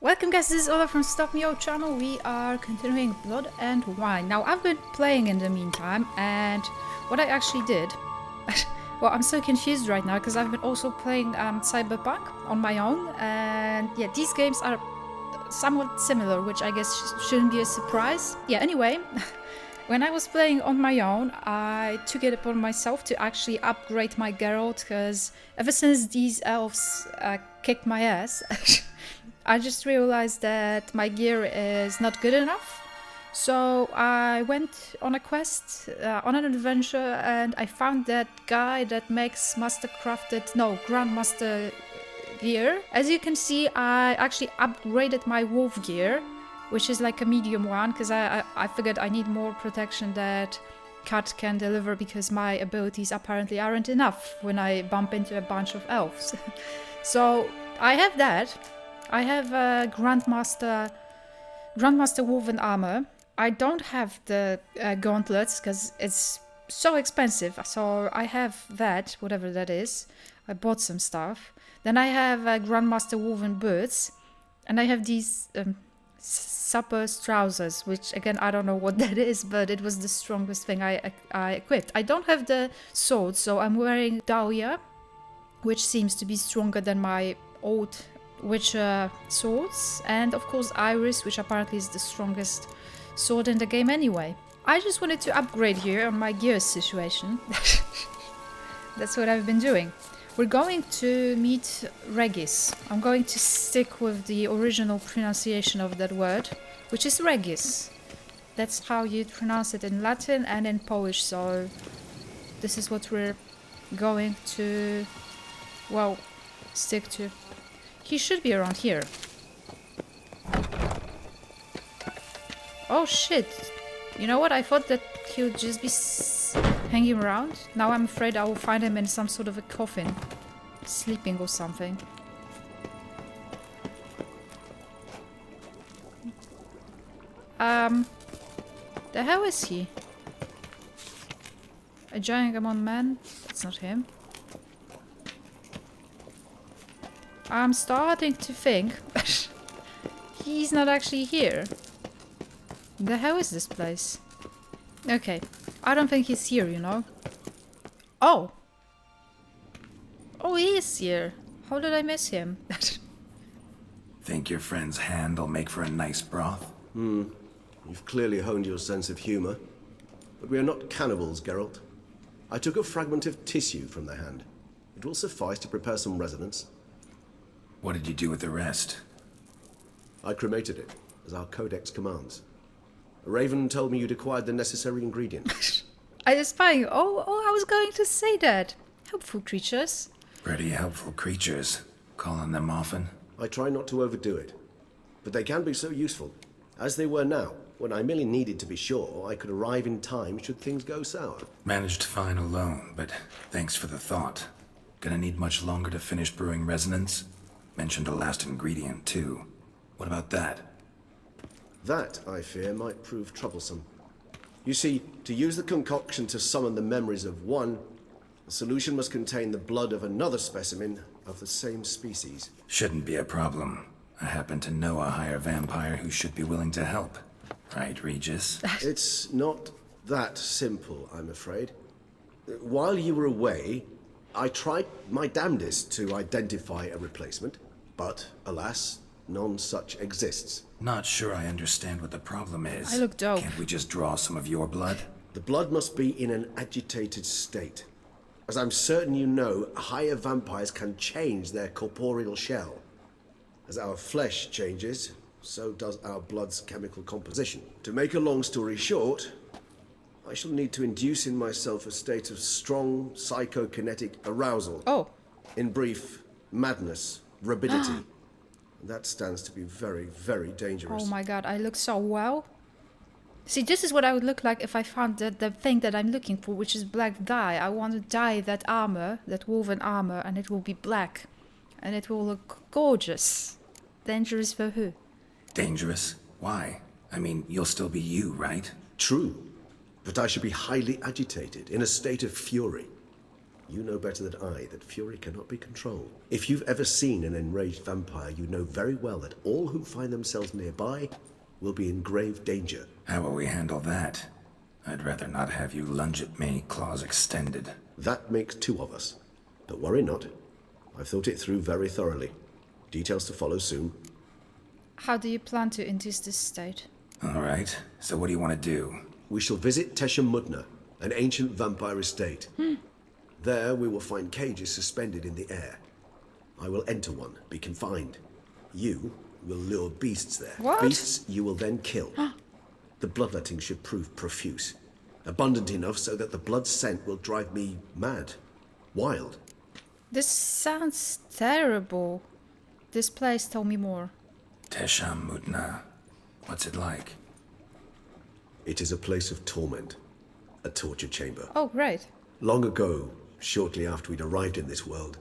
Welcome guys, this is Ola from Stop Me Out channel. We are continuing Blood and Wine. Now I've been playing in the meantime, and what I actually did... well, I'm so confused right now because I've been also playing Cyberpunk on my own, and yeah, these games are somewhat similar, which I guess shouldn't be a surprise. Yeah, anyway, when I was playing on my own, I took it upon myself to actually upgrade my Geralt, because ever since these elves kicked my ass, I just realized that my gear is not good enough. So I went on a quest, on an adventure, and I found that guy that makes Grandmaster gear. As you can see, I actually upgraded my wolf gear, which is like a medium one, because I figured I need more protection that Cat can deliver, because my abilities apparently aren't enough when I bump into a bunch of elves. So I have that. I have Grandmaster woven armor. I don't have the gauntlets because it's so expensive. So I have that, whatever that is. I bought some stuff. Then I have Grandmaster woven boots, and I have these supper's trousers, which again I don't know what that is, but it was the strongest thing I equipped. I don't have the sword, so I'm wearing Dahlia, which seems to be stronger than my old Witcher swords, and of course Iris, which apparently is the strongest sword in the game anyway. I just wanted to upgrade here on my gear situation. That's what I've been doing. We're going to meet Regis. I'm going to stick with the original pronunciation of that word, which is Regis. That's how you pronounce it in Latin and in Polish, so this is what we're going to, well, stick to. He should be around here. Oh shit. You know what? I thought that he would just be hanging around. Now I'm afraid I will find him in some sort of a coffin. Sleeping or something. The hell is he? A giant among men? That's not him. I'm starting to think he's not actually here. The hell is this place? Okay, I don't think he's here, you know. Oh! Oh, he is here. How did I miss him? Think your friend's hand will make for a nice broth? You've clearly honed your sense of humor. But we are not cannibals, Geralt. I took a fragment of tissue from the hand. It will suffice to prepare some resonance. What did you do with the rest? I cremated it, as our codex commands. A raven told me you'd acquired the necessary ingredients. I was spying. Oh, I was going to say that. Helpful creatures. Pretty helpful creatures. Calling them often? I try not to overdo it. But they can be so useful, as they were now, when I merely needed to be sure I could arrive in time should things go sour. Managed fine alone, but thanks for the thought. Gonna need much longer to finish brewing resonance? Mentioned a last ingredient, too. What about that? That, I fear, might prove troublesome. You see, to use the concoction to summon the memories of one, the solution must contain the blood of another specimen of the same species. Shouldn't be a problem. I happen to know a higher vampire who should be willing to help. Right, Regis? It's not that simple, I'm afraid. While you were away, I tried my damnedest to identify a replacement, but alas, none such exists. Not sure I understand what the problem is. I look dope. Can't we just draw some of your blood? The blood must be in an agitated state. As I'm certain you know, higher vampires can change their corporeal shell. As our flesh changes, so does our blood's chemical composition. To make a long story short, I shall need to induce in myself a state of strong psychokinetic arousal. Oh. In brief, madness, rabidity. And that stands to be very, very dangerous. Oh my god, I look so well. See, this is what I would look like if I found the thing that I'm looking for, which is black dye. I want to dye that armor, that woven armor, and it will be black. And it will look gorgeous. Dangerous for who? Dangerous? Why? I mean, you'll still be you, right? True. But I should be highly agitated, in a state of fury. You know better than I that fury cannot be controlled. If you've ever seen an enraged vampire, you know very well that all who find themselves nearby will be in grave danger. How will we handle that? I'd rather not have you lunge at me, claws extended. That makes two of us. But worry not. I've thought it through very thoroughly. Details to follow soon. How do you plan to induce this state? All right, so what do you want to do? We shall visit Tesham Mutna, an ancient vampire estate. There we will find cages suspended in the air. I will enter one, be confined. You will lure beasts there. What? Beasts you will then kill. The bloodletting should prove profuse. Abundant enough so that the blood scent will drive me mad. Wild. This sounds terrible. This place, tell me more. Tesham Mutna. What's it like? It is a place of torment. A torture chamber. Oh, great. Long ago, shortly after we'd arrived in this world,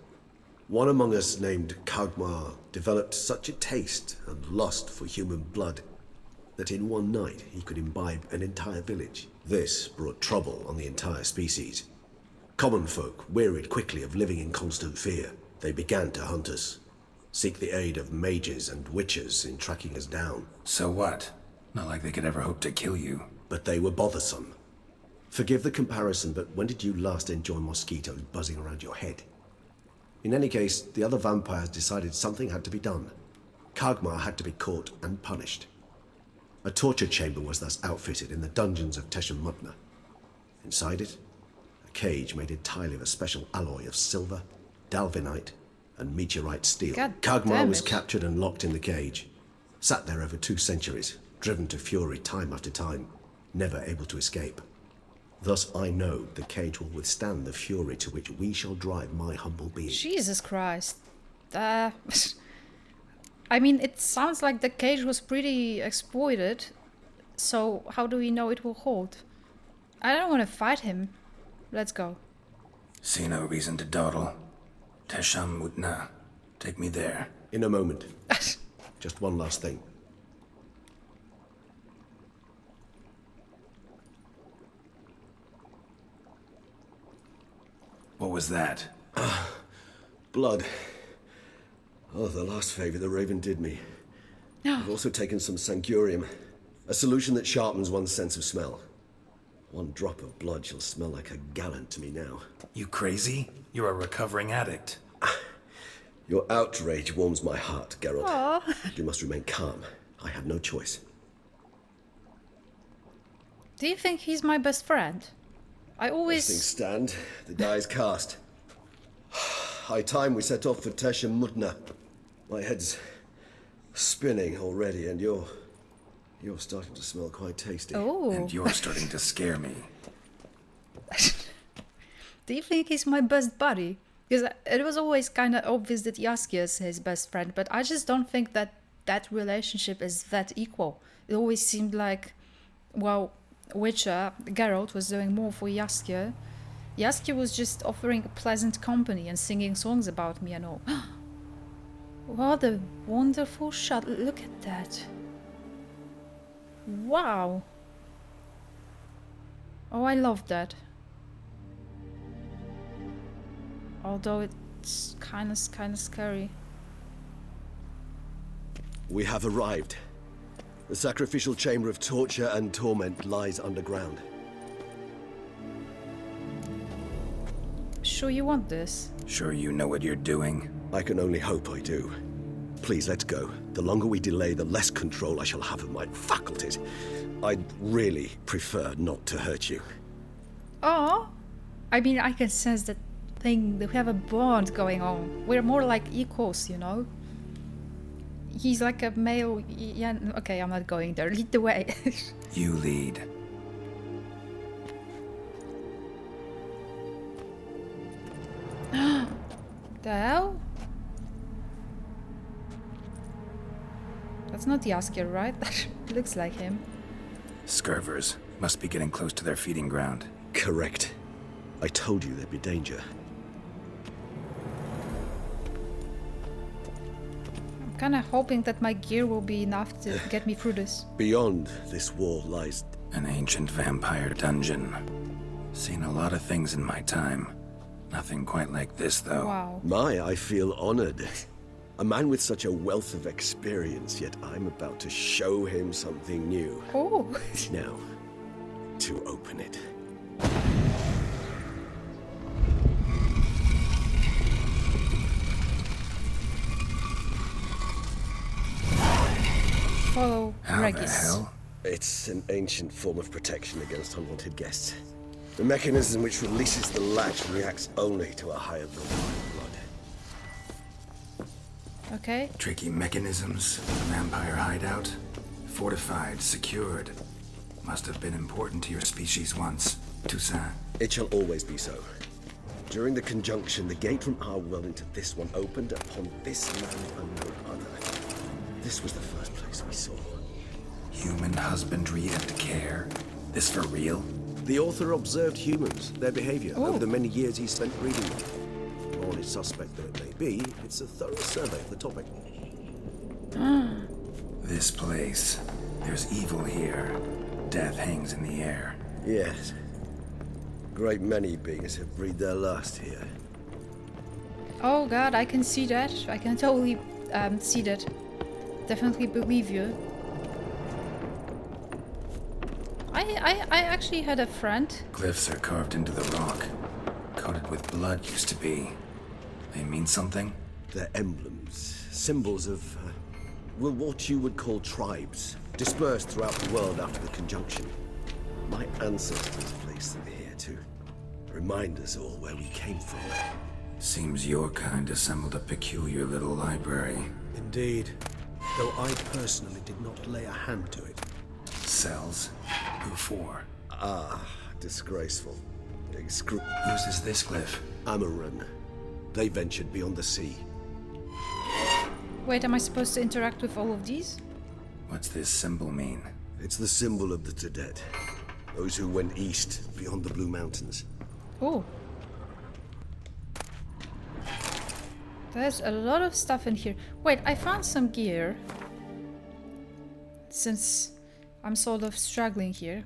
one among us named Kagmar developed such a taste and lust for human blood that in one night he could imbibe an entire village. This brought trouble on the entire species. Common folk wearied quickly of living in constant fear. They began to hunt us, seek the aid of mages and witches in tracking us down. So what? Not like they could ever hope to kill you. But they were bothersome. Forgive the comparison, but when did you last enjoy mosquitoes buzzing around your head? In any case, the other vampires decided something had to be done. Kagmar had to be caught and punished. A torture chamber was thus outfitted in the dungeons of Tesham Mutna. Inside it, a cage made entirely of a special alloy of silver, dalvinite, and meteorite steel. God Kagmar damn was it. captured and locked in the cage. Sat there over 2 centuries, driven to fury time after time, never able to escape. Thus I know the cage will withstand the fury to which we shall drive my humble being. Jesus Christ. I mean, it sounds like the cage was pretty exploited. So how do we know it will hold? I don't want to fight him. Let's go. See no reason to dawdle. Tesham Mutna. Take me there. In a moment. Just one last thing. What was that? Blood. Oh, the last favor the Raven did me. I've also taken some Sancurium, a solution that sharpens one's sense of smell. One drop of blood shall smell like a gallon to me now. You crazy? You're a recovering addict. Your outrage warms my heart, Geralt. Aw. You must remain calm. I have no choice. Do you think he's my best friend? I As things always... stand, the die is cast. High time we set off for Tesham Mutna. My head's spinning already, and you're starting to smell quite tasty. Oh. And you're starting to scare me. Do you think he's my best buddy? Because it was always kind of obvious that Jaskier is his best friend, but I just don't think that that relationship is that equal. It always seemed like, well, Witcher, Geralt was doing more for Jaskier. Jaskier was just offering pleasant company and singing songs about me and all. What a wonderful shot. Look at that. Wow. Oh, I love that. Although it's kind of scary. We have arrived. The sacrificial chamber of torture and torment lies underground. Sure you want this? Sure you know what you're doing? I can only hope I do. Please, let's go. The longer we delay, the less control I shall have of my faculties. I'd really prefer not to hurt you. Oh, I mean, I can sense that thing. We have a bond going on. We're more like equals, you know? He's like a male... Yeah, okay, I'm not going there. Lead the way. You lead. The hell? That's not Jaskier, right? Looks like him. Scurvers. Must be getting close to their feeding ground. Correct. I told you there'd be danger. I'm kind of hoping that my gear will be enough to get me through this. Beyond this wall lies... An ancient vampire dungeon. Seen a lot of things in my time. Nothing quite like this, though. Wow. I feel honored. A man with such a wealth of experience, yet I'm about to show him something new. Oh. Now, to open it. Follow How Regis. the hell? It's an ancient form of protection against unwanted guests. The mechanism which releases the latch reacts only to a higher vampire blood. Okay. Tricky mechanisms, vampire hideout. Fortified, secured. Must have been important to your species once, Toussaint. It shall always be so. During the conjunction, the gate from our world into this one opened upon this land unknown other. This was the first place we saw. Human husbandry and care. This for real? The author observed humans, their behavior, Ooh. over the many years he spent reading them. Morally suspect though it may be, it's a thorough survey of the topic. This place. There's evil here. Death hangs in the air. Yes. Great many beings have breathed their last here. Oh god, I can see that. I can totally see that. Definitely believe you. I actually had a friend. Glyphs are carved into the rock. Coated with blood used to be. They mean something? They're emblems, symbols of, well, what you would call tribes, dispersed throughout the world after the conjunction. My ancestors placed them here to remind us all where we came from. Seems your kind assembled a peculiar little library. Indeed, though I personally did not lay a hand to it. Cells? Who for? Disgraceful. Whose is this glyph? Amaran. They ventured beyond the sea. Wait, am I supposed to interact with all of these? What's this symbol mean? It's the symbol of the Tedet. Those who went east, beyond the Blue Mountains. Oh. There's a lot of stuff in here. Wait, I found some gear. Since I'm sort of struggling here.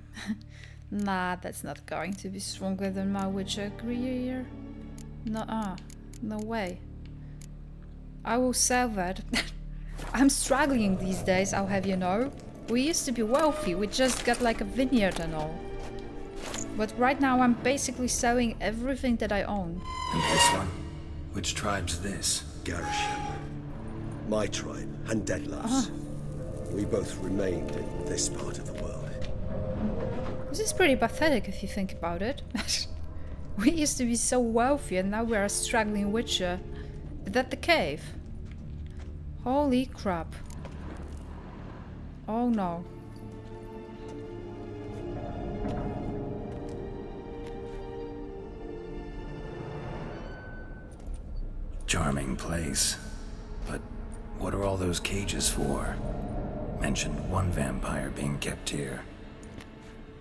Nah, that's not going to be stronger than my Witcher gear. No way. I will sell that. I'm struggling these days, I'll have you know. We used to be wealthy, we just got like a vineyard and all. But right now I'm basically selling everything that I own. And this one? Which tribe's this? Garisham. My tribe, and Deadlouse. We both remained in this part of the world. This is pretty pathetic if you think about it. We used to be so wealthy and now we're a struggling witcher. Is that the cave? Holy crap. Oh no. Charming place. But what are all those cages for? Mentioned one vampire being kept here.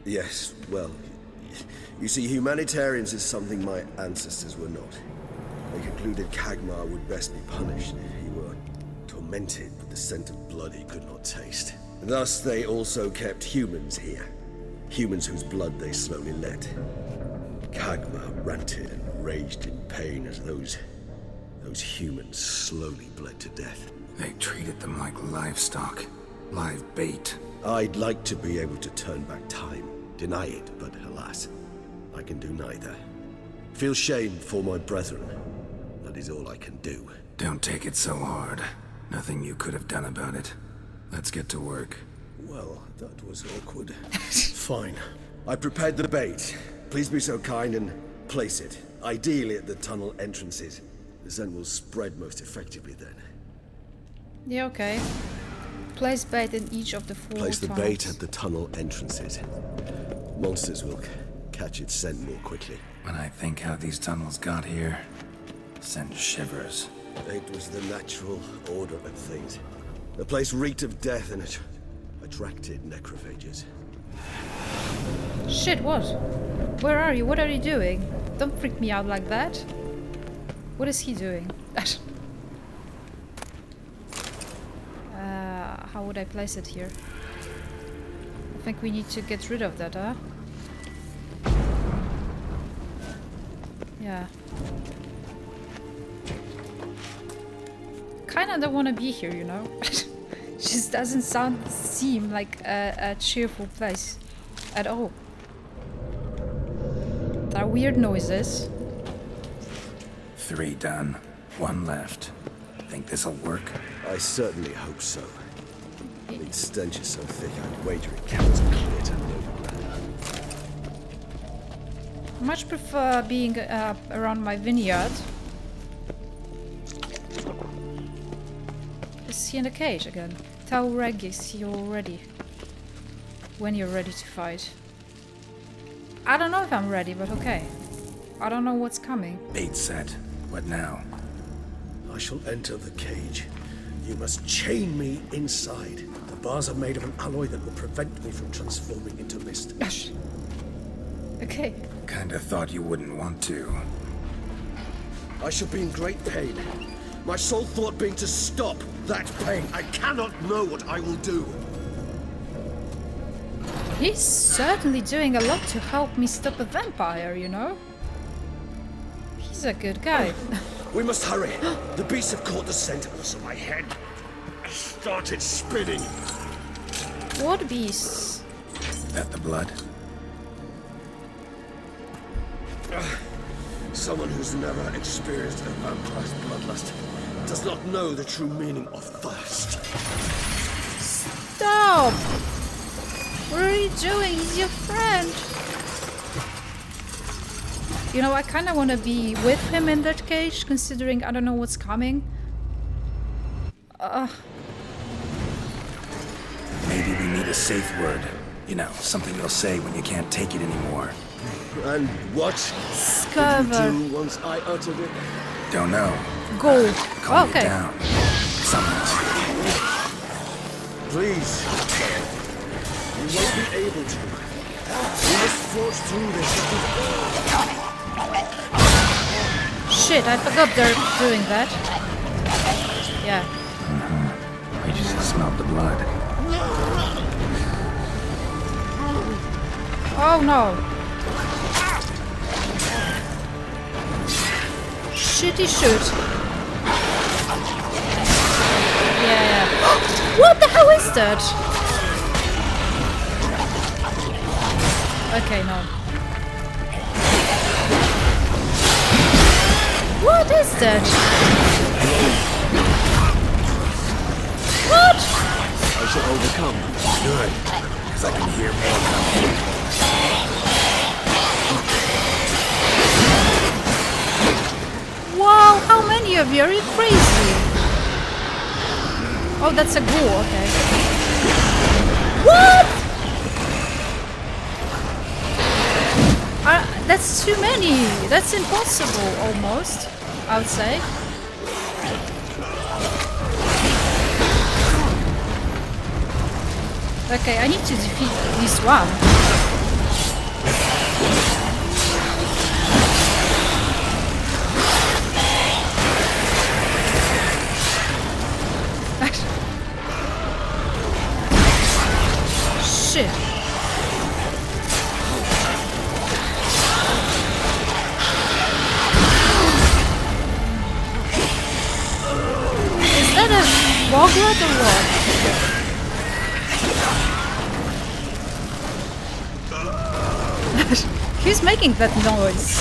Yes, well, you see, humanitarians is something my ancestors were not. They concluded Kagmar would best be punished. He were tormented with the scent of blood he could not taste. Thus, they also kept humans here. Humans whose blood they slowly let. Kagmar ranted and raged in pain as those humans slowly bled to death. They treated them like livestock. Live bait. I'd like to be able to turn back time, deny it, but alas, I can do neither. Feel shame for my brethren. That is all I can do. Don't take it so hard. Nothing you could have done about it. Let's get to work. Well, that was awkward. Fine. I prepared the bait. Please be so kind and place it, ideally at the tunnel entrances. The scent will spread most effectively then. Yeah, okay. Place bait in each of the 4 Place the tunnels. bait at the tunnel entrances. Monsters will catch its scent more quickly. When I think how these tunnels got here, send shivers. It was the natural order of things. The place reeked of death and it attracted necrophages. Shit, what? Where are you? What are you doing? Don't freak me out like that. What is he doing? How would I place it here? I think we need to get rid of that, huh? Yeah. Kinda don't want to be here, you know? Just doesn't seem like a cheerful place at all. There are weird noises. 3 done. 1 left. Think this'll work? I certainly hope so. The stench is so thick, I'd wager it counts clear to no ground. I much prefer being around my vineyard. Is he in the cage again? Tell Regis you're ready. When you're ready to fight. I don't know if I'm ready, but okay. I don't know what's coming. Bait set. What now? I shall enter the cage. You must chain me inside. The bars are made of an alloy that will prevent me from transforming into mist. Gosh. Okay. Kinda thought you wouldn't want to. I shall be in great pain. My sole thought being to stop that pain. I cannot know what I will do. He's certainly doing a lot to help me stop a vampire, you know? He's a good guy. We must hurry. The beasts have caught the scent of us, and my head started spinning. What beasts? That the blood? Someone who's never experienced a vampire's bloodlust does not know the true meaning of thirst. Stop! What are you doing? He's your friend. You know, I kind of want to be with him in that cage, considering I don't know what's coming. Maybe we need a safe word. You know, something you'll say when you can't take it anymore. And what Scover. did you do once I uttered it? Don't know. Go. Calm Okay. you down. Somehow. Please. You won't be able to. We must forge through this. Shit, I forgot they're doing that. Yeah. Regis has smelled the blood. Oh no. Shitty shoot. Yeah. What the hell is that? Okay, no. What is that? What? I shall overcome. Good. Because I can hear more coming. Wow, how many of you? Are you crazy? Oh, that's a ghoul, okay. What? That's too many. That's impossible, almost, I would say. Okay, I need to defeat this one. Shit. Is that a boglet or what? Who's making that noise?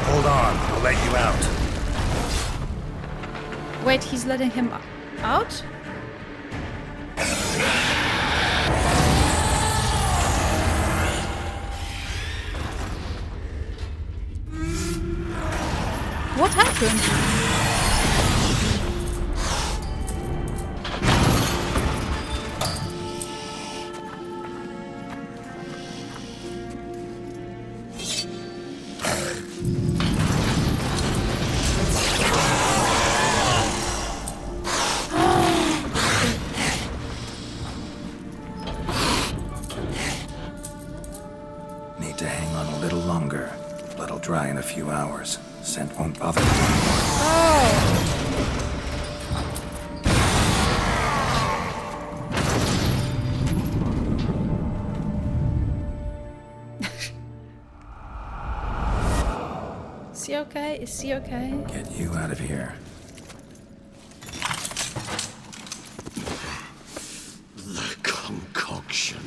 Hold on, I'll let you out. Wait, he's letting him out? What happened? Need to hang on a little longer. Blood'll dry in a few hours. Scent won't bother you anymore. Oh. okay? Is he okay? Get you out of here. The concoction.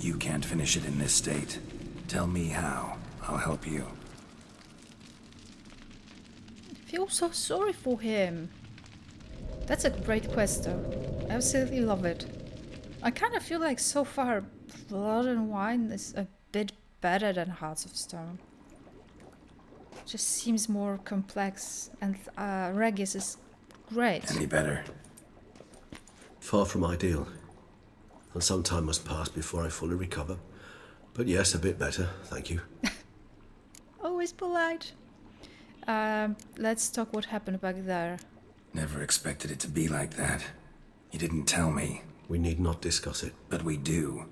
You can't finish it in this state. Tell me how. I'll help you. I feel so sorry for him. That's a great quest though. I absolutely love it. I kind of feel like so far Blood and Wine is a bit better than Hearts of Stone. Just seems more complex, and Regis is great. Any better? Far from ideal. And some time must pass before I fully recover. But yes, a bit better, thank you. Always polite. Let's talk what happened back there. Never expected it to be like that. You didn't tell me. We need not discuss it. But we do.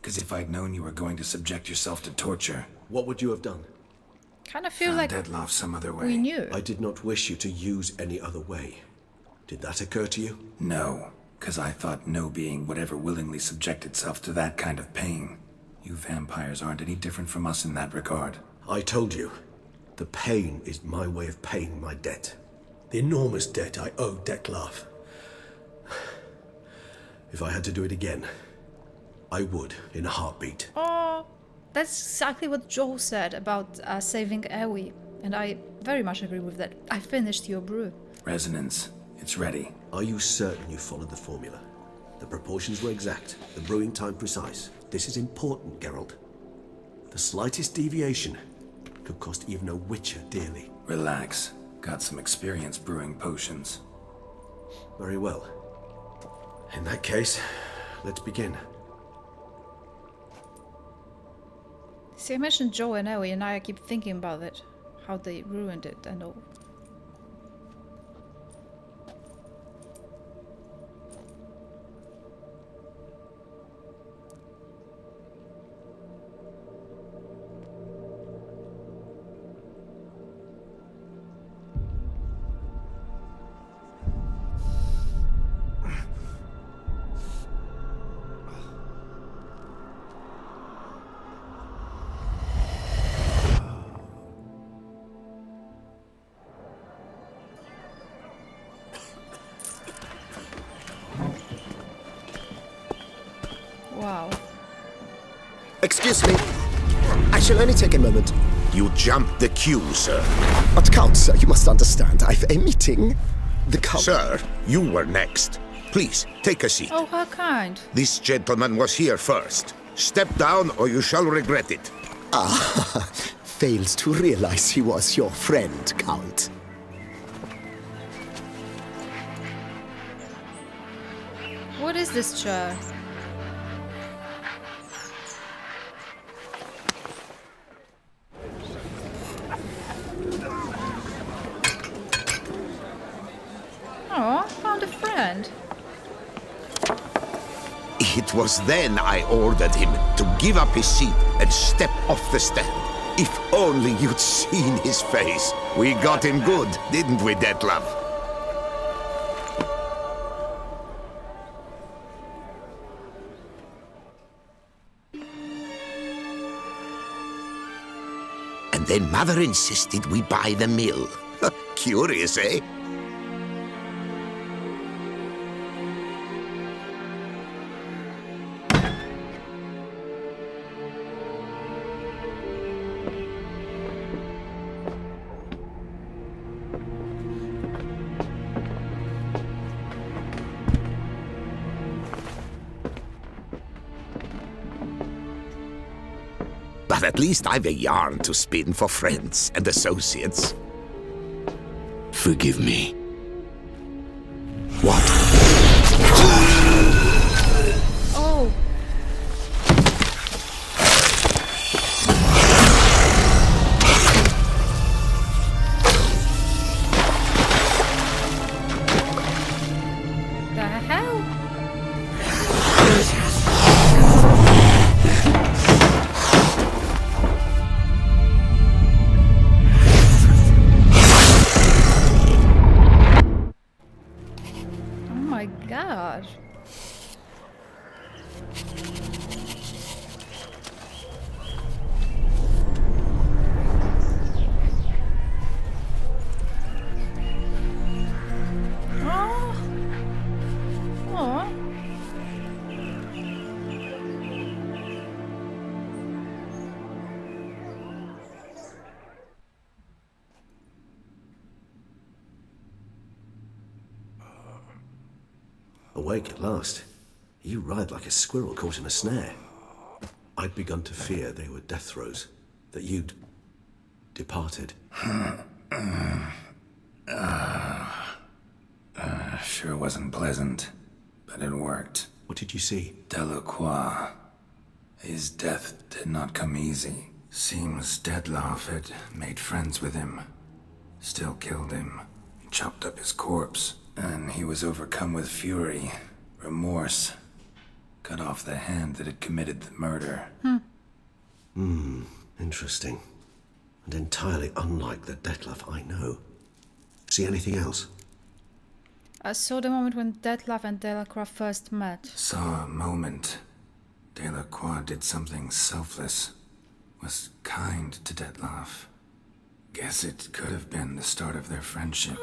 Because if I'd known you were going to subject yourself to torture... What would you have done? Kind of feel found like Deadloff some other way. we knew. I did not wish you to use any other way. Did that occur to you? No, because I thought no being would ever willingly subject itself to that kind of pain. You vampires aren't any different from us in that regard. I told you. The pain is my way of paying my debt. The enormous debt I owe Detlaf. If I had to do it again, I would, in a heartbeat. Oh, that's exactly what Joel said about saving Ewi, and I very much agree with that. I finished your brew. Resonance. It's ready. Are you certain you followed the formula? The proportions were exact, the brewing time precise. This is important, Geralt. The slightest deviation could cost even a witcher dearly. Relax. Got some experience brewing potions. Very well. In that case, let's begin. See, I mentioned Joel and Ewi, and I keep thinking about it. How they ruined it and all. Wow. Excuse me. I shall only take a moment. You jumped the queue, sir. But Count, sir, you must understand. I've a meeting. The Count... Sir, you were next. Please, take a seat. Oh, how kind. This gentleman was here first. Step down or you shall regret it. Ah, fails to realize he was your friend, Count. What is this chair? Oh, found a friend. It was then I ordered him to give up his seat and step off the stand. If only you'd seen his face. We got him good, didn't we, Detlef? And then Mother insisted we buy the mill. Curious, eh? But at least I've a yarn to spin for friends and associates. Forgive me. What? Oh. The hell? god. Oh. Oh. Awake at last. You ride like a squirrel caught in a snare. I'd begun to fear they were death throes, that you'd departed. Sure wasn't pleasant, but it worked. What did you see? Delacroix. His death did not come easy. Seems Detlaff had made friends with him. Still killed him. Chopped up his corpse. And he was overcome with fury, remorse. Cut off the hand that had committed the murder. Interesting. And entirely unlike the Detlaff I know. See anything else? I saw the moment when Detlaff and Delacroix first met. Saw a moment. Delacroix did something selfless. Was kind to Detlaff. Guess it could have been the start of their friendship.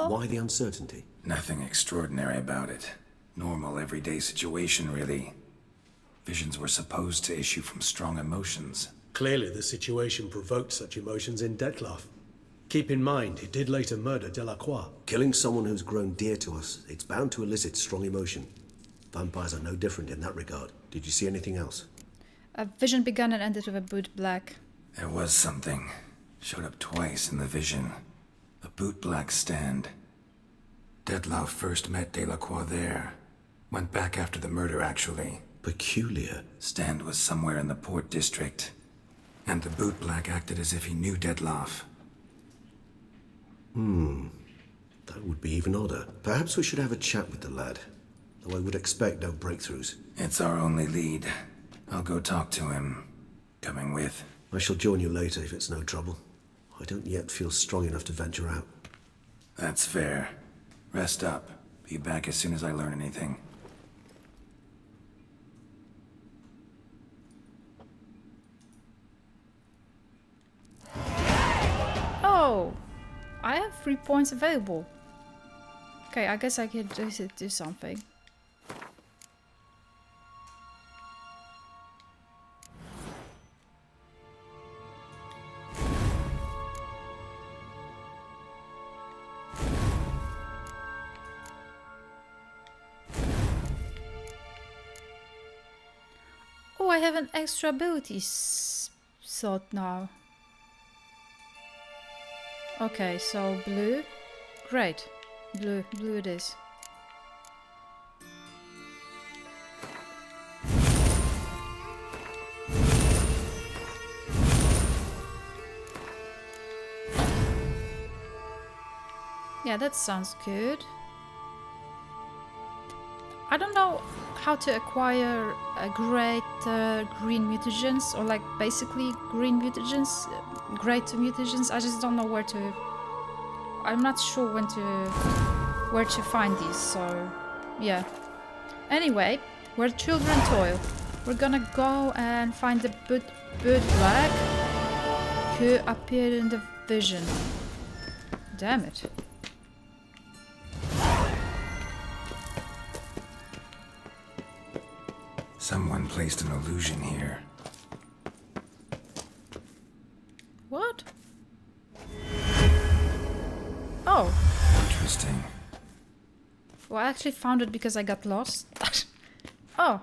Why the uncertainty? Nothing extraordinary about it. Normal, everyday situation, really. Visions were supposed to issue from strong emotions. Clearly the situation provoked such emotions in Detlaff. Keep in mind, he did later murder Delacroix. Killing someone who's grown dear to us, it's bound to elicit strong emotion. Vampires are no different in that regard. Did you see anything else? A vision began and ended with a boot black. There was something. Showed up twice in the vision. A boot black stand. Detlaff first met Delacroix there. Went back after the murder, actually. Peculiar. Stand was somewhere in the Port District. And the boot black acted as if he knew Detlaff. That would be even odder. Perhaps we should have a chat with the lad. Though I would expect no breakthroughs. It's our only lead. I'll go talk to him. Coming with? I shall join you later if it's no trouble. I don't yet feel strong enough to venture out. That's fair. Rest up. Be back as soon as I learn anything. Oh! I have 3 points available. Okay, I guess I could do something. Oh, I have an extra ability slot now. Okay, so blue. Great. Blue it is. Yeah, that sounds good. I don't know how to acquire a great green mutagens, or like basically green mutagens, great mutagens. I just don't know where to. I'm not sure where to find these. So, yeah. Anyway, where children toil, we're gonna go and find the boot black who appeared in the vision. Damn it. Someone placed an illusion here. What? Oh. Interesting. Well, I actually found it because I got lost. Oh.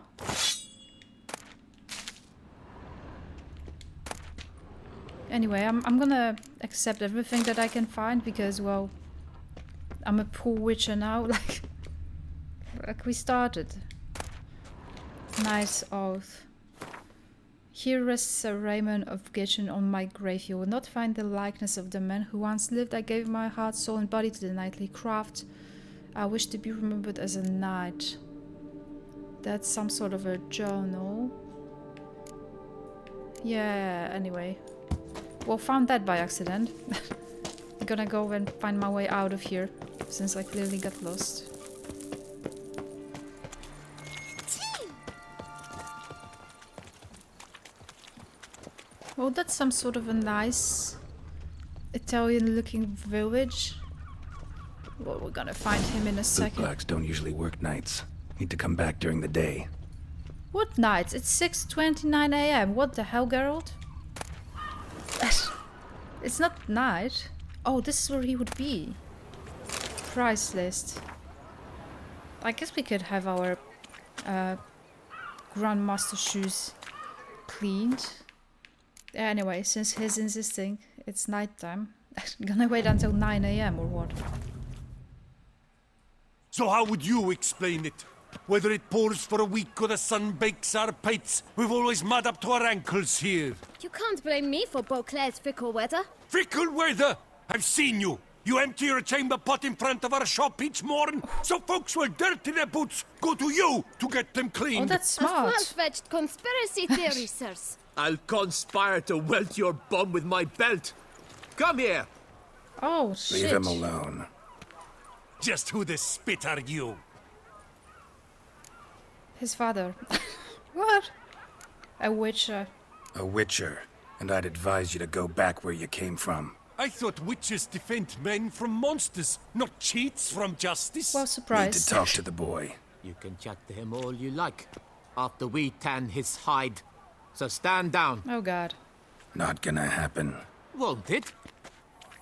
Anyway, I'm gonna accept everything that I can find because, well, I'm a poor witcher now. Like we started. Nice oath. Here rests a Raymond of Gitchen on my grave. You will not find the likeness of the man who once lived. I gave my heart, soul, and body to the knightly craft. I wish to be remembered as a knight. That's some sort of a journal. Yeah, anyway. Well, found that by accident. I'm gonna go and find my way out of here, since I clearly got lost. Well, that's some sort of a nice Italian-looking village. Well, we're gonna find him in a second. Bootblacks don't usually work nights. Need to come back during the day. What nights? It's 6:29 a.m. What the hell, Geralt? It's not night. Oh, this is where he would be. Price list. I guess we could have our Grandmaster shoes cleaned. Anyway, since he's insisting it's nighttime, I'm gonna wait until 9 a.m. or what? So how would you explain it? Whether it pours for a week or the sun bakes our pates, we've always mud up to our ankles here. You can't blame me for Beauclair's fickle weather. Fickle weather! I've seen you! You empty your chamber pot in front of our shop each morn, so folks will dirty their boots go to you to get them cleaned. Oh, that's A smart. far-fetched conspiracy theory, sirs. I'll conspire to welt your bum with my belt. Come here. Oh, shit. Leave him alone. Just who the spit are you? His father. What? A witcher. A witcher. And I'd advise you to go back where you came from. I thought witches defend men from monsters, not cheats from justice. Well, Need to surprised. talk to the boy. You can chat to him all you like, after we tan his hide. So stand down. Oh god. Not gonna happen. Won't it?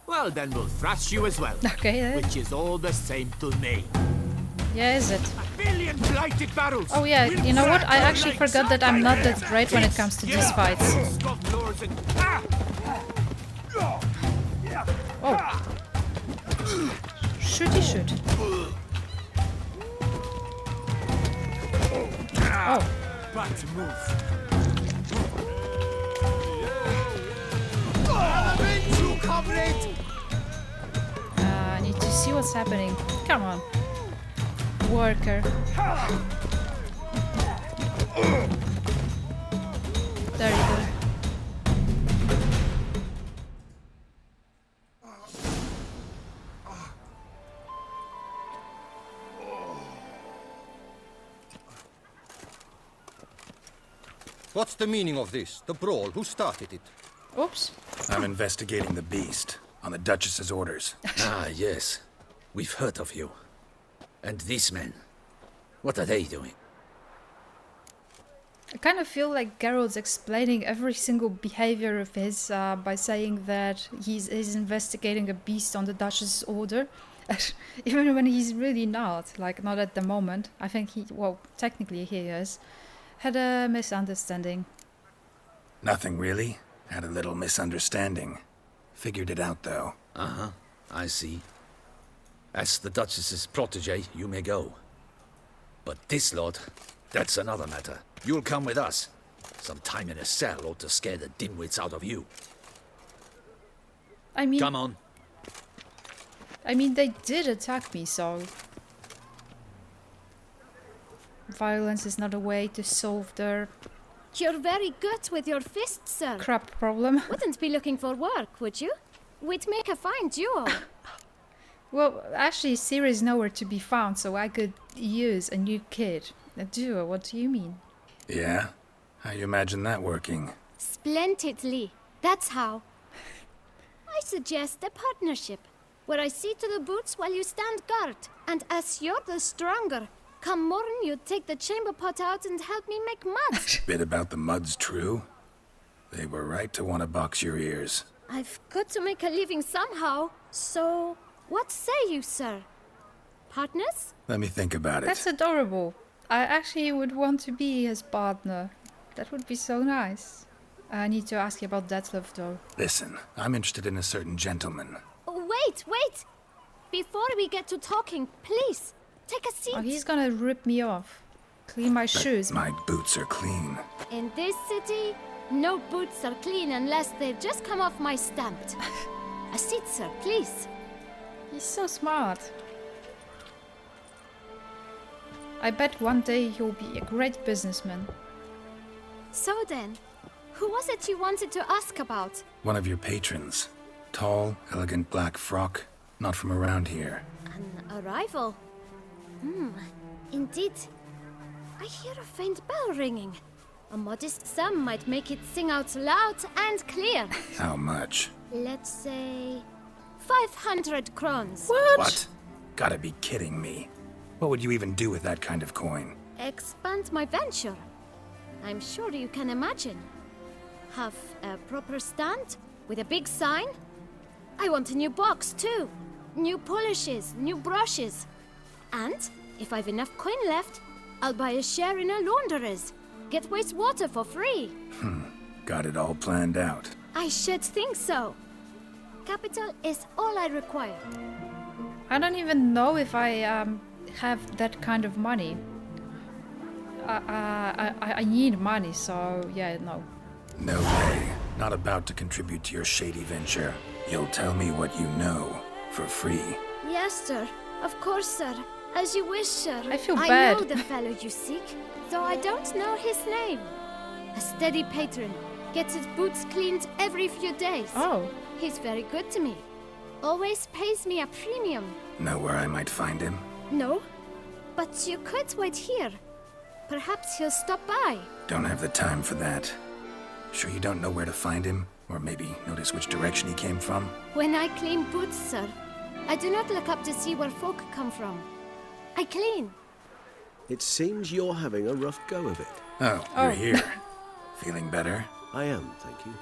Well, then we'll thrash you as well. Okay then. Which is all the same to me. Yeah, is it? A billion blighted barrels! Oh yeah, you know what? I actually forgot that I'm not that great when it comes to these fights. Oh. Shooty shoot. Oh. Bad move. I need to see what's happening. Come on. Worker. There you go. What's the meaning of this? The brawl? Who started it? Oops. I'm investigating the beast, on the Duchess's orders. Ah, yes. We've heard of you. And these men, what are they doing? I kind of feel like Geralt's explaining every single behavior of his by saying that he's investigating a beast on the Duchess's order. Even when he's really not. Like, not at the moment. I think he, well, technically he is. Had a misunderstanding. Nothing really. Had a little misunderstanding. Figured it out though. Uh-huh, I see. As the Duchess's protege, you may go. But this lot, that's another matter. You'll come with us. Some time in a cell ought to scare the dimwits out of you. I mean... Come on. I mean, they did attack me, so... Violence is not a way to solve their You're very good with your fists, sir. crap problem. Wouldn't be looking for work, would you? We'd make a fine duo. Well, actually, Ciri's nowhere to be found, so I could use a new kid. A duo, what do you mean? Yeah? How you imagine that working? Splendidly. That's how. I suggest a partnership, where I see to the boots while you stand guard. And as you're the stronger, come morn you take the chamber pot out and help me make mud. Bit about the mud's true? They were right to want to box your ears. I've got to make a living somehow, so what say you, sir? Partners? Let me think about it. That's adorable. I actually would want to be his partner. That would be so nice. I need to ask you about Detlef, though. Listen, I'm interested in a certain gentleman. Wait, wait! Before we get to talking, please, take a seat. Oh, he's gonna rip me off. Clean my shoes. My boots are clean. In this city, no boots are clean unless they've just come off my stamp. A seat, sir, please. He's so smart. I bet one day he'll be a great businessman. So then, who was it you wanted to ask about? One of your patrons. Tall, elegant black frock. Not from around here. An arrival? Indeed. I hear a faint bell ringing. A modest sum might make it sing out loud and clear. How much? Let's say 500 crowns. What? Gotta be kidding me. What would you even do with that kind of coin? Expand my venture. I'm sure you can imagine. Have a proper stand with a big sign. I want a new box too. New polishes, new brushes. And if I've enough coin left, I'll buy a share in a launderer's. Get wastewater for free. Got it all planned out. I should think so. Capital is all I require. I don't even know if I have that kind of money. I need money, so yeah, no. No way. Not about to contribute to your shady venture. You'll tell me what you know, for free. Yes, sir. Of course, sir. As you wish, sir. I feel bad. I know the fellow you seek, though I don't know his name. A steady patron. Gets his boots cleaned every few days. Oh. He's very good to me. Always pays me a premium. Know where I might find him? No, but you could wait here. Perhaps he'll stop by. Don't have the time for that. Sure you don't know where to find him? Or maybe notice which direction he came from? When I clean boots, sir, I do not look up to see where folk come from. I clean. It seems you're having a rough go of it. Oh, you're here. Feeling better? I am, thank you.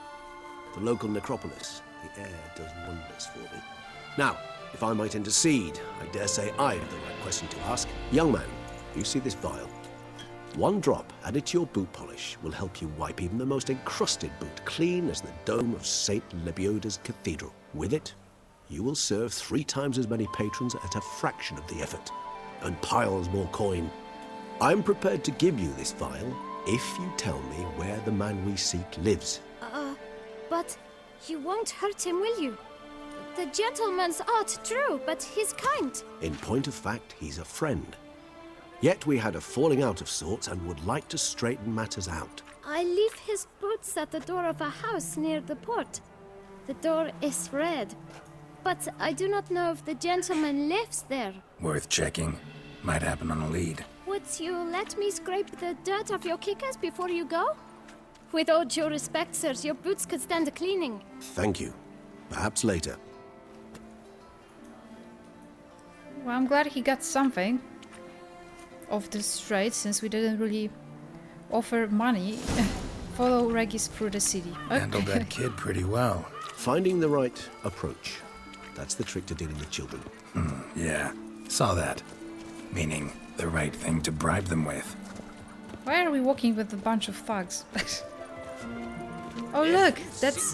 The local necropolis. The air does wonders for me. Now, if I might intercede, I dare say I have the right question to ask. Young man, you see this vial? One drop added to your boot polish will help you wipe even the most encrusted boot clean as the dome of St. Lebioda's cathedral. With it, you will serve 3 times as many patrons at a fraction of the effort, and piles more coin. I'm prepared to give you this vial if you tell me where the man we seek lives. But you won't hurt him, will you? The gentleman's art, true, but he's kind. In point of fact, he's a friend. Yet we had a falling out of sorts and would like to straighten matters out. I leave his boots at the door of a house near the port. The door is red, but I do not know if the gentleman lives there. Worth checking. Might happen on a lead. Would you let me scrape the dirt off your kickers before you go? With all due respect, sirs, your boots could stand a cleaning. Thank you. Perhaps later. Well, I'm glad he got something off the straight, since we didn't really offer money. Follow Regis through the city. Handled that kid pretty well. Finding the right approach. That's the trick to dealing with children. Yeah, saw that. Meaning, the right thing to bribe them with. Why are we walking with a bunch of thugs? Oh look, that's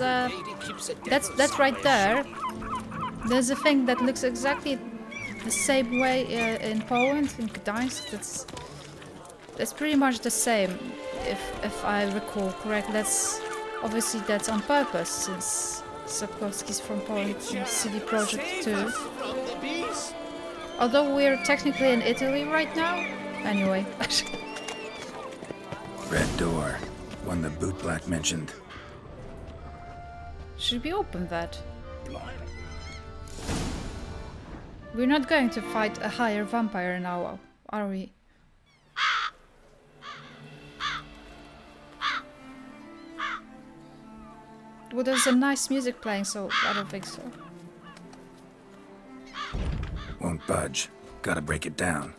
right there. There's a thing that looks exactly the same way in Poland, in Gdańsk. That's pretty much the same, if I recall correct. That's on purpose, since Sapkowski's from Poland in CD Projekt too. Although we're technically in Italy right now. Anyway. Red door. One the boot black mentioned. Should we open that? We're not going to fight a higher vampire now, are we? Well, there's a nice music playing, so I don't think so. Won't budge. Gotta break it down.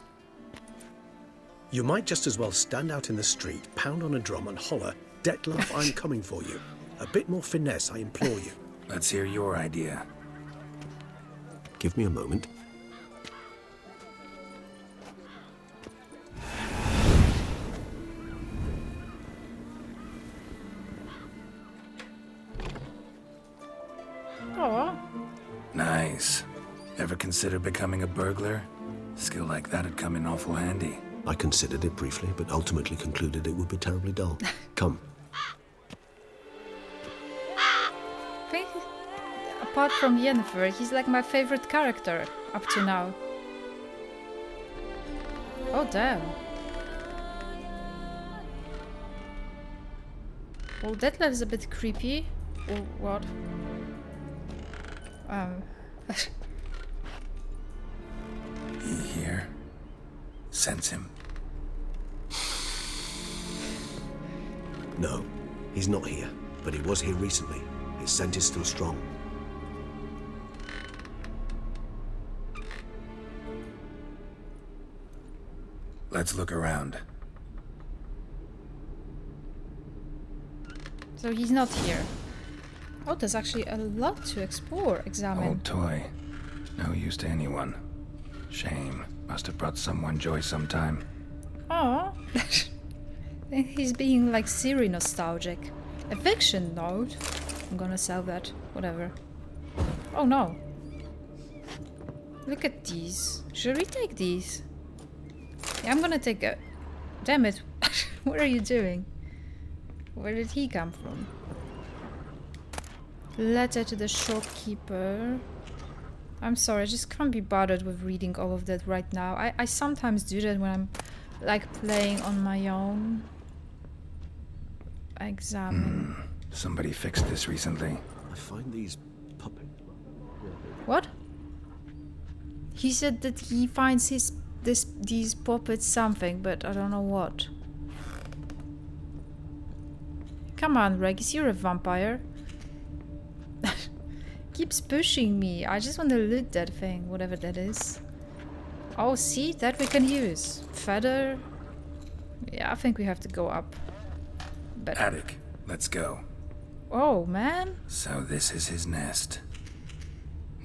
You might just as well stand out in the street, pound on a drum and holler, "Detlef, I'm coming for you." A bit more finesse, I implore you. Let's hear your idea. Give me a moment. Oh. Nice. Ever consider becoming a burglar? Skill like that'd come in awful handy. I considered it briefly, but ultimately concluded it would be terribly dull. Come. I think, apart from Yennefer, he's like my favorite character up to now. Oh damn. Well, that is a bit creepy. Or what? He here? Sense him. No, he's not here, but he was here recently. His scent is still strong. Let's look around. So he's not here. Oh, there's actually a lot to explore, examine. Old toy. No use to anyone. Shame. Must have brought someone joy sometime. Aw. He's being like Siri nostalgic. Eviction note. I'm gonna sell that. Whatever. Oh no. Look at these. Should we take these? Yeah, I'm gonna take a... Damn it. What are you doing? Where did he come from? Letter to the shopkeeper. I'm sorry, I just can't be bothered with reading all of that right now. I sometimes do that when I'm like playing on my own. Examine. Somebody fixed this recently. I find these puppets... What? He said that he finds these puppets something, but I don't know what. Come on, Regis, you're a vampire. Keeps pushing me. I just want to loot that thing, whatever that is. Oh, see? That we can use. Feather. Yeah, I think we have to go up. But... Attic. Let's go. Oh, man. So this is his nest.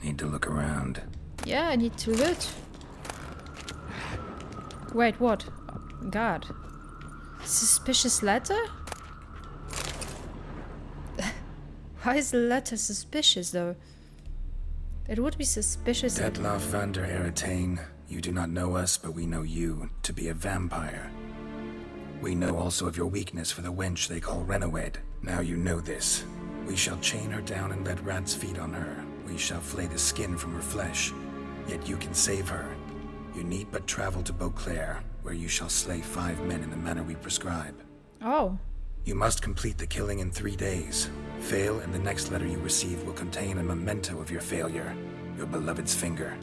Need to look around. Yeah, I need to loot. Wait, what? Oh, God. Suspicious letter? Why is the letter suspicious, though? It would be suspicious... Detlav van der Eretain, you do not know us, but we know you to be a vampire. We know also of your weakness for the wench they call Renawed. Now you know this. We shall chain her down and let rats feed on her. We shall flay the skin from her flesh. Yet you can save her. You need but travel to Beauclair, where you shall slay 5 men in the manner we prescribe. Oh. You must complete the killing in 3 days. Fail, and the next letter you receive will contain a memento of your failure. Your beloved's finger.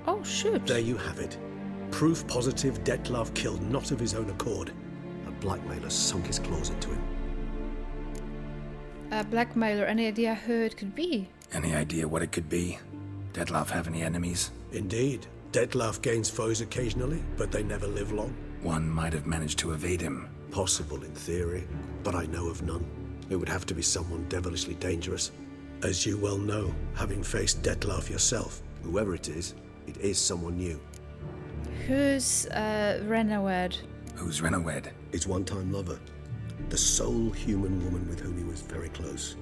Oh, shoot. There you have it. Proof positive Detlav killed not of his own accord. A blackmailer sunk his claws into him. A blackmailer, any idea who it could be? Any idea what it could be? Detlav have any enemies? Indeed. Detlav gains foes occasionally, but they never live long. One might have managed to evade him. Possible in theory, but I know of none. It would have to be someone devilishly dangerous. As you well know, having faced Detlav yourself. Whoever it is someone new. Who's Renawed? Who's Renawed? His one-time lover. The sole human woman with whom he was very close.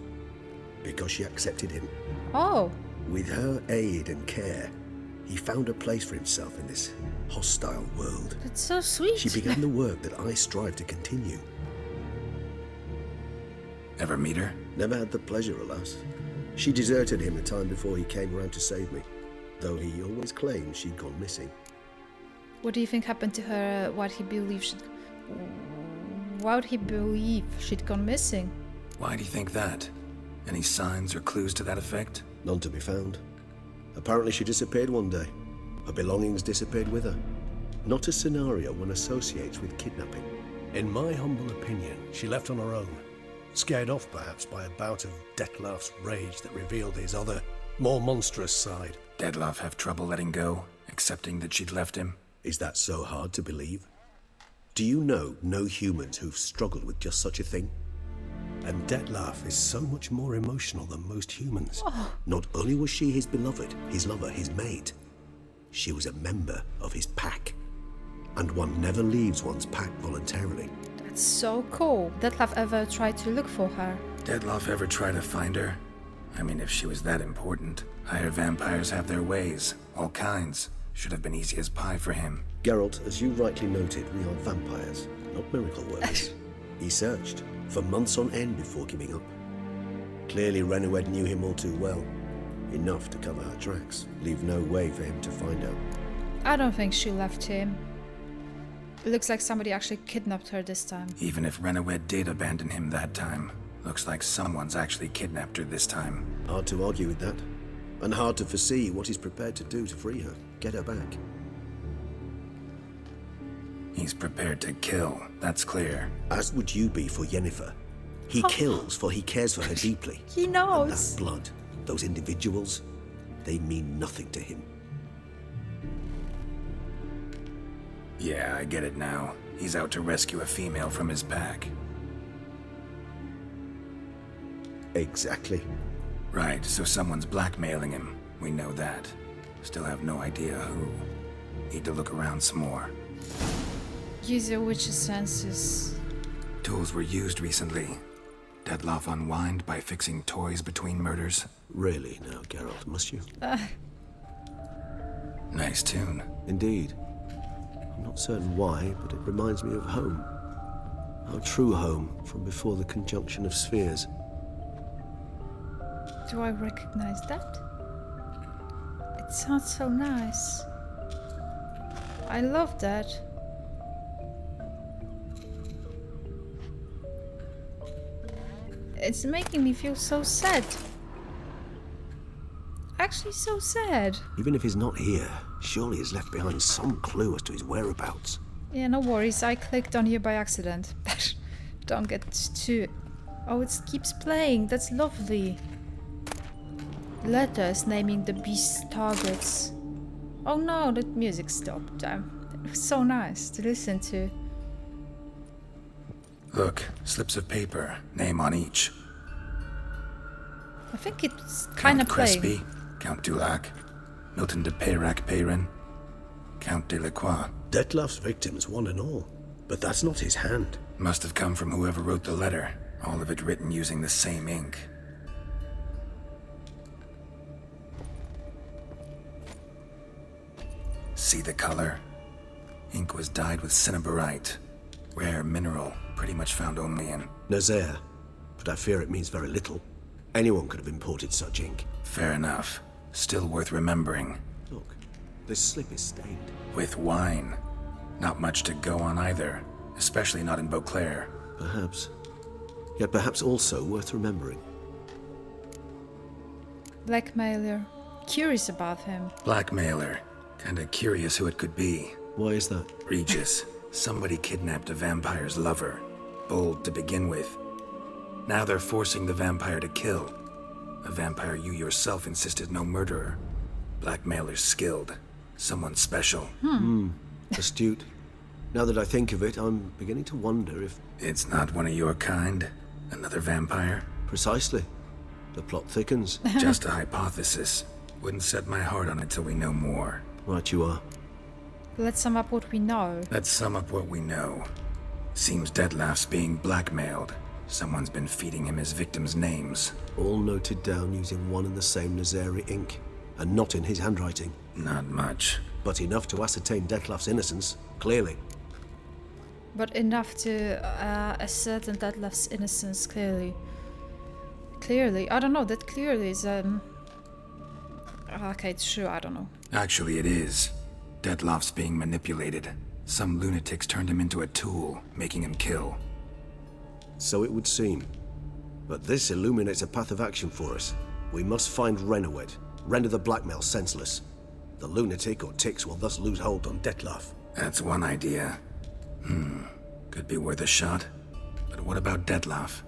Because she accepted him. Oh. With her aid and care, he found a place for himself in this hostile world. That's so sweet. She began the work that I strive to continue. Ever meet her? Never had the pleasure, alas. She deserted him a time before he came around to save me, though he always claimed she'd gone missing. What do you think happened to her? What he believed she'd gone missing? Why do you think that? Any signs or clues to that effect? None to be found. Apparently she disappeared one day. Her belongings disappeared with her. Not a scenario one associates with kidnapping. In my humble opinion, she left on her own. Scared off perhaps by a bout of Detlav's rage that revealed his other, more monstrous side. Detlav have trouble letting go, accepting that she'd left him? Is that so hard to believe? Do you know no humans who've struggled with just such a thing? And Detlav is so much more emotional than most humans. Oh. Not only was she his beloved, his lover, his mate, she was a member of his pack. And one never leaves one's pack voluntarily. That's so cool. Detlav ever tried to look for her? Detlav ever try to find her? I mean, if she was that important. Higher vampires have their ways, all kinds. Should have been easy as pie for him. Geralt, as you rightly noted, we are vampires, not miracle workers. He searched for months on end before giving up. Clearly Renawed knew him all too well. Enough to cover her tracks, leave no way for him to find out. I don't think she left him. It looks like somebody actually kidnapped her this time. Even if Renawed did abandon him that time, looks like someone's actually kidnapped her this time. Hard to argue with that. And hard to foresee what he's prepared to do to free her, get her back. He's prepared to kill, that's clear. As would you be for Yennefer. He kills for he cares for her deeply. He And knows. that blood, those individuals, they mean nothing to him. Yeah, I get it now. He's out to rescue a female from his pack. Exactly. Right, so someone's blackmailing him. We know that. Still have no idea who. Need to look around some more. Use your witch's senses. Tools were used recently. Dettlaff unwind by fixing toys between murders. Really now, Geralt, must you? Nice tune. Indeed. I'm not certain why, but it reminds me of home. Our true home from before the conjunction of spheres. Do I recognize that? It sounds so nice. I love that. It's making me feel so sad. Actually so sad. Even if he's not here, surely he's left behind some clue as to his whereabouts. Yeah, no worries. I clicked on here by accident. Don't get too... Oh, it keeps playing. That's lovely. Letters naming the beast's targets. Oh no, the music stopped. Damn. It was so nice to listen to. Look, slips of paper, name on each. I think it's kind of playing. Crespi, Count Dulac, Milton de Peyrac-Peyrin, Count de Lacroix. Dettlaff's victims, one and all. But that's not his hand. Must have come from whoever wrote the letter. All of it written using the same ink. See the color? Ink was dyed with cinnabarite. Rare mineral, pretty much found only in... Nazaire, but I fear it means very little. Anyone could have imported such ink. Fair enough. Still worth remembering. Look, this slip is stained. With wine. Not much to go on either. Especially not in Beauclair. Perhaps. Yet perhaps also worth remembering. Blackmailer. Curious about him. Blackmailer. Kinda curious who it could be. Why is that? Regis. Somebody kidnapped a vampire's lover. Bold to begin with. Now they're forcing the vampire to kill. A vampire you yourself insisted no murderer. Blackmailer's skilled. Someone special. Astute. Now that I think of it, I'm beginning to wonder if... It's not one of your kind? Another vampire? Precisely. The plot thickens. Just a hypothesis. Wouldn't set my heart on it till we know more. Right you are. Let's sum up what we know. Let's sum up what we know. Seems Dettlaff's being blackmailed. Someone's been feeding him his victims' names. All noted down using one and the same Nazaire ink. And not in his handwriting. Not much. But enough to ascertain Dettlaff's innocence, clearly. But enough to ascertain Dettlaff's innocence, clearly. Clearly? I don't know, that clearly is, Okay, it's true, I don't know. Actually, it is. Dettlaff's being manipulated. Some lunatics turned him into a tool, making him kill. So it would seem. But this illuminates a path of action for us. We must find Renowed, render the blackmail senseless. The lunatic or ticks will thus lose hold on Dettlaff. That's one idea. Could be worth a shot. But what about Dettlaff?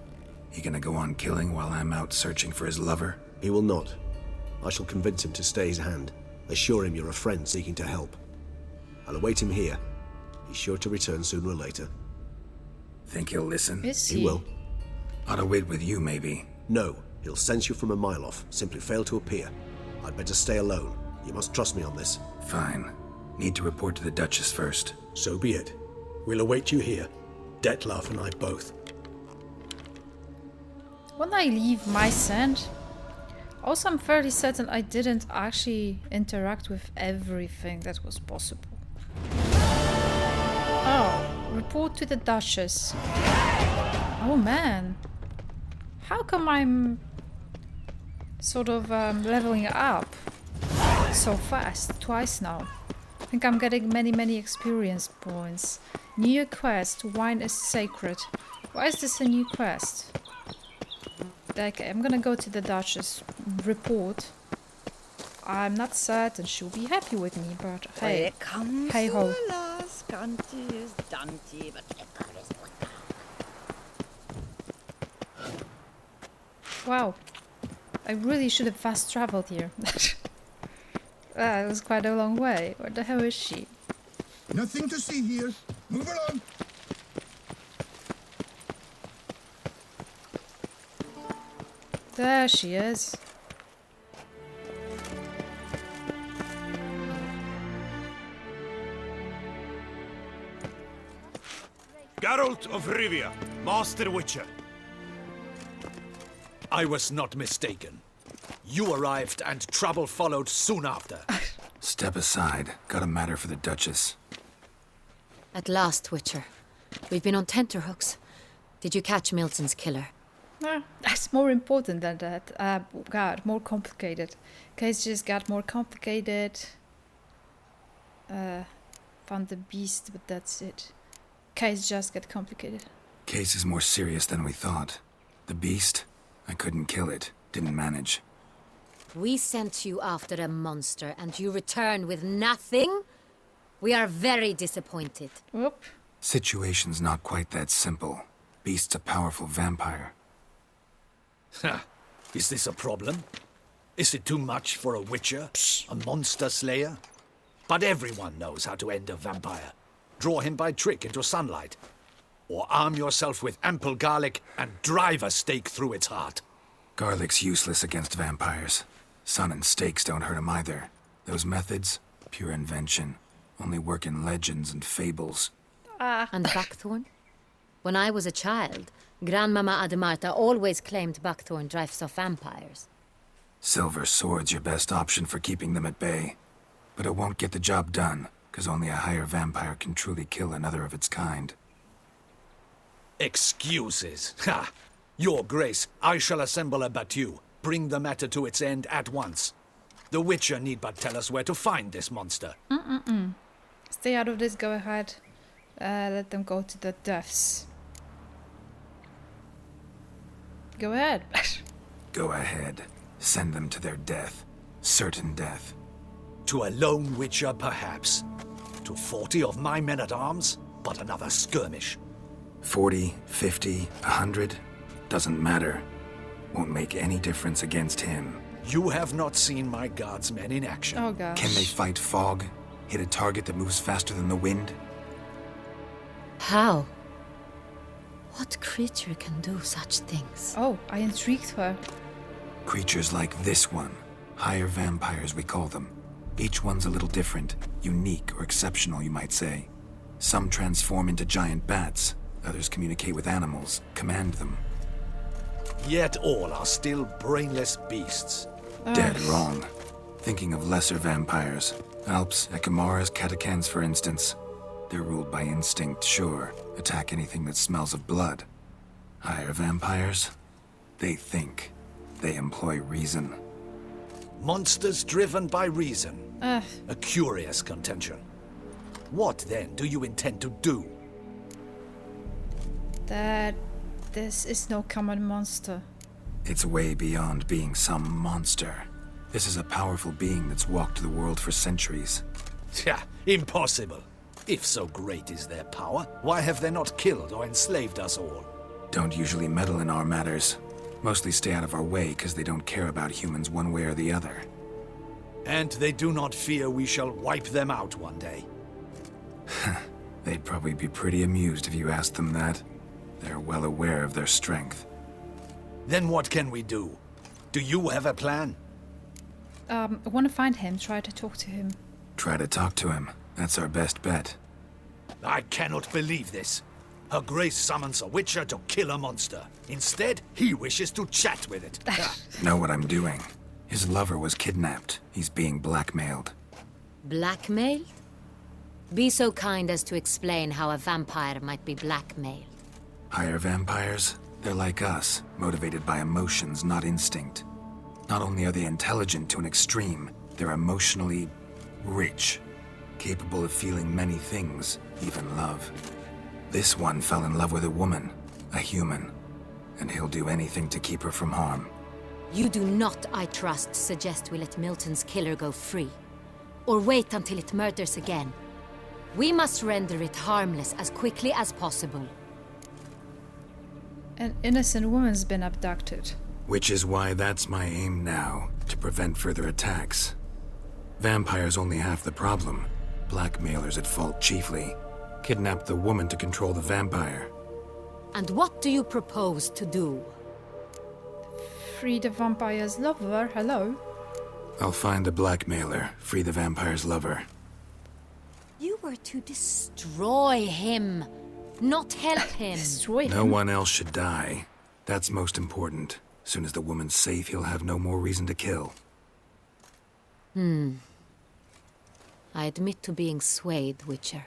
He gonna go on killing while I'm out searching for his lover? He will not. I shall convince him to stay his hand. Assure him you're a friend seeking to help. I'll await him here. He's sure to return sooner or later. Think he'll listen? Is He will. Ought to wait with you, maybe. No, he'll sense you from a mile off. Simply fail to appear. I'd better stay alone. You must trust me on this. Fine. Need to report to the Duchess first. So be it. We'll await you here. Dettlaff and I both. When I leave my sand, also I'm fairly certain I didn't actually interact with everything that was possible. Oh, report to the Duchess. Oh man. How come I'm sort of leveling up so fast? Twice now. I think I'm getting many experience points. New quest, wine is sacred. Why is this a new quest? Okay, I'm gonna go to the Duchess, report. I'm not certain she'll be happy with me, but hey, hey ho. Wow. I really should have fast traveled here. It was quite a long way. Where the hell is she? Nothing to see here. Move along. There she is. Geralt of Rivia, Master Witcher. I was not mistaken. You arrived and trouble followed soon after. Step aside. Got a matter for the Duchess. At last, Witcher. We've been on tenterhooks. Did you catch Milton's killer? No, that's more important than that. God, more complicated. Case just got more complicated. Found the beast, but that's it. Case just got complicated. Case is more serious than we thought. The beast? I couldn't kill it. Didn't manage. We sent you after a monster, and you return with nothing? We are very disappointed. Whoop. Situation's not quite that simple. Beast's a powerful vampire. Is this a problem? Is it too much for a witcher? A monster slayer? But everyone knows how to end a vampire. Draw him by trick into sunlight. Or arm yourself with ample garlic and drive a stake through its heart. Garlic's useless against vampires. Sun and stakes don't hurt him either. Those methods, pure invention. Only work in legends and fables. And buckthorn? When I was a child, Grandmama Ademarta always claimed buckthorn drives off vampires. Silver sword's your best option for keeping them at bay. But it won't get the job done, because only a higher vampire can truly kill another of its kind. Excuses. Ha! Your Grace, I shall assemble a battue. Bring the matter to its end at once. The Witcher need but tell us where to find this monster. Stay out of this, go ahead. Let them go to the deaths. Go ahead. Go ahead. Send them to their death. Certain death. To a lone Witcher, perhaps. To 40 of my men-at-arms, but another skirmish. 40, 50, 100, doesn't matter. Won't make any difference against him. You have not seen my guardsmen in action. Oh gosh. Can they fight fog? Hit a target that moves faster than the wind? How? What creature can do such things? Oh, I intrigued her. Creatures like this one. Higher vampires, we call them. Each one's a little different. Unique or exceptional, you might say. Some transform into giant bats. Others communicate with animals, command them. Yet all are still brainless beasts. Dead wrong. Thinking of lesser vampires. Alps, Ekamaras, Catacans, for instance. They're ruled by instinct, sure. Attack anything that smells of blood. Higher vampires? They think. They employ reason. Monsters driven by reason. Ugh. A curious contention. What then do you intend to do? That this is no common monster. It's way beyond being some monster. This is a powerful being that's walked the world for centuries. Yeah, impossible. If so great is their power, why have they not killed or enslaved us all? Don't usually meddle in our matters. Mostly stay out of our way because they don't care about humans one way or the other. And they do not fear we shall wipe them out one day. They'd probably be pretty amused if you asked them that. They're well aware of their strength. Then what can we do? Do you have a plan? I want to find him, try to talk to him. Try to talk to him. That's our best bet. I cannot believe this. Her Grace summons a Witcher to kill a monster. Instead, he wishes to chat with it. Know what I'm doing. His lover was kidnapped. He's being blackmailed. Blackmailed? Be so kind as to explain how a vampire might be blackmailed. Higher vampires? They're like us, motivated by emotions, not instinct. Not only are they intelligent to an extreme, they're emotionally rich, capable of feeling many things, even love. This one fell in love with a woman, a human, and he'll do anything to keep her from harm. You do not, I trust, suggest we let Milton's killer go free. Or wait until it murders again. We must render it harmless as quickly as possible. An innocent woman's been abducted. Which is why that's my aim now, to prevent further attacks. Vampires only half the problem. Blackmailers at fault chiefly. Kidnap the woman to control the vampire. And what do you propose to do? Free the vampire's lover, hello? I'll find the blackmailer, free the vampire's lover. You were to destroy him, not help him. Destroy him? No one else should die. That's most important. Soon as the woman's safe, he'll have no more reason to kill. I admit to being swayed, Witcher.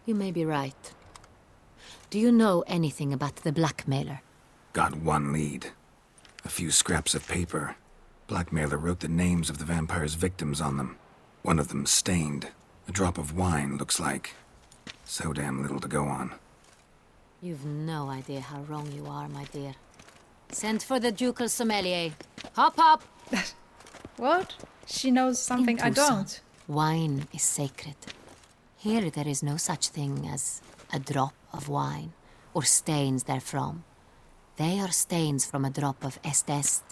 You may be right. Do you know anything about the blackmailer? Got one lead. A few scraps of paper. Blackmailer wrote the names of the vampire's victims on them. One of them stained. A drop of wine, looks like. So damn little to go on. You've no idea how wrong you are, my dear. Send for the ducal sommelier. Hop, hop! What? She knows something I don't. Wine is sacred. Here there is no such thing as a drop of wine, or stains therefrom. They are stains from a drop of Est,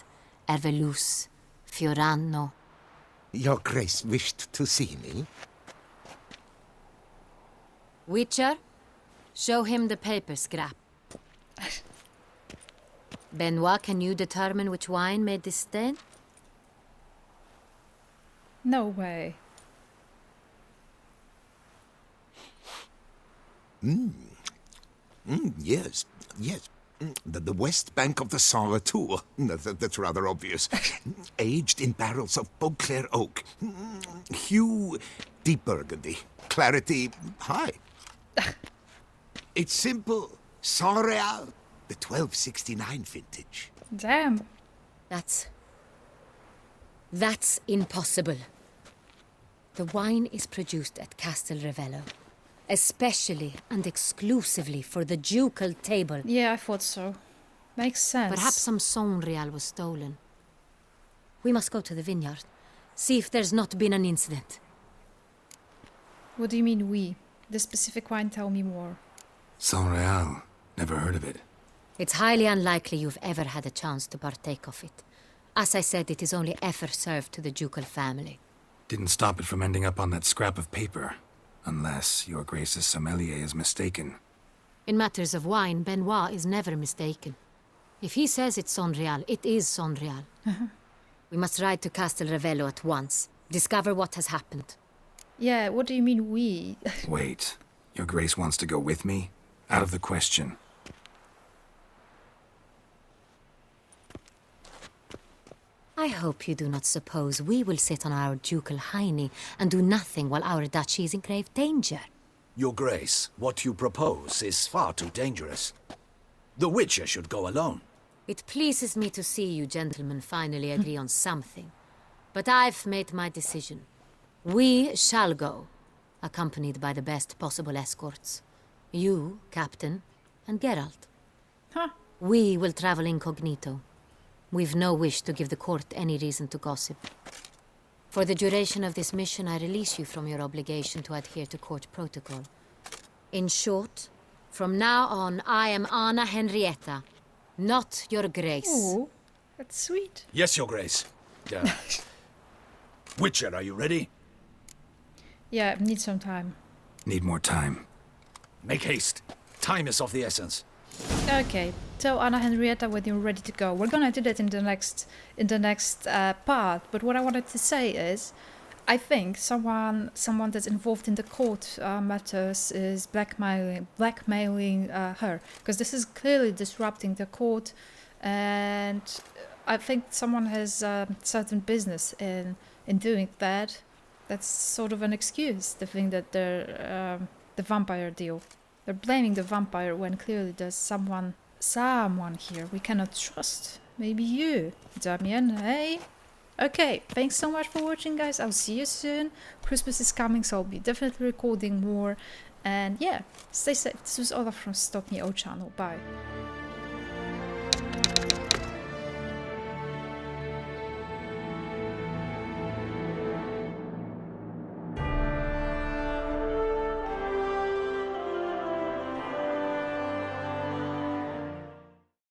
Ervelus, Fiorano. Your Grace wished to see me? Witcher, show him the paper scrap. Benoit, can you determine which wine made this stain? No way. Yes. The west bank of the Saar too. That's rather obvious. Aged in barrels of Beauclair oak. Hue, deep burgundy. Clarity, high. It's simple. Saar, the 1269 vintage. Damn. That's impossible. The wine is produced at Castel Ravello, especially and exclusively for the ducal table. Yeah, I thought so. Makes sense. Perhaps some Sonreal was stolen. We must go to the vineyard, see if there's not been an incident. What do you mean we? The specific wine, tell me more. Sonreal. Never heard of it. It's highly unlikely you've ever had a chance to partake of it. As I said, it is only ever served to the ducal family. Didn't stop it from ending up on that scrap of paper. Unless your Grace's sommelier is mistaken. In matters of wine, Benoit is never mistaken. If he says it's Sonreal, it is Sonreal. We must ride to Castel Ravello at once. Discover what has happened. Yeah, what do you mean we? Wait. Your Grace wants to go with me? Out of the question. I hope you do not suppose we will sit on our ducal hiney and do nothing while our duchy is in grave danger. Your Grace, what you propose is far too dangerous. The Witcher should go alone. It pleases me to see you gentlemen finally agree on something. But I've made my decision. We shall go, accompanied by the best possible escorts. You, Captain, and Geralt. We will travel incognito. We've no wish to give the court any reason to gossip. For the duration of this mission, I release you from your obligation to adhere to court protocol. In short, from now on, I am Anna Henrietta, not your Grace. Oh, that's sweet. Yes, Your Grace. Witcher, are you ready? Yeah, need some time. Need more time. Make haste. Time is of the essence. Okay, so Anna Henrietta, when you're ready to go, we're gonna do that in the next part. But what I wanted to say is, I think someone that's involved in the court matters is blackmailing her, because this is clearly disrupting the court, and I think someone has certain business in doing that. That's sort of an excuse to think that they're the vampire deal. They're blaming the vampire when clearly there's someone here we cannot trust. Maybe you, Damien, hey? Okay, thanks so much for watching, guys. I'll see you soon. Christmas is coming, so I'll be definitely recording more. And yeah, stay safe. This was Ola from Stop Me O channel. Bye.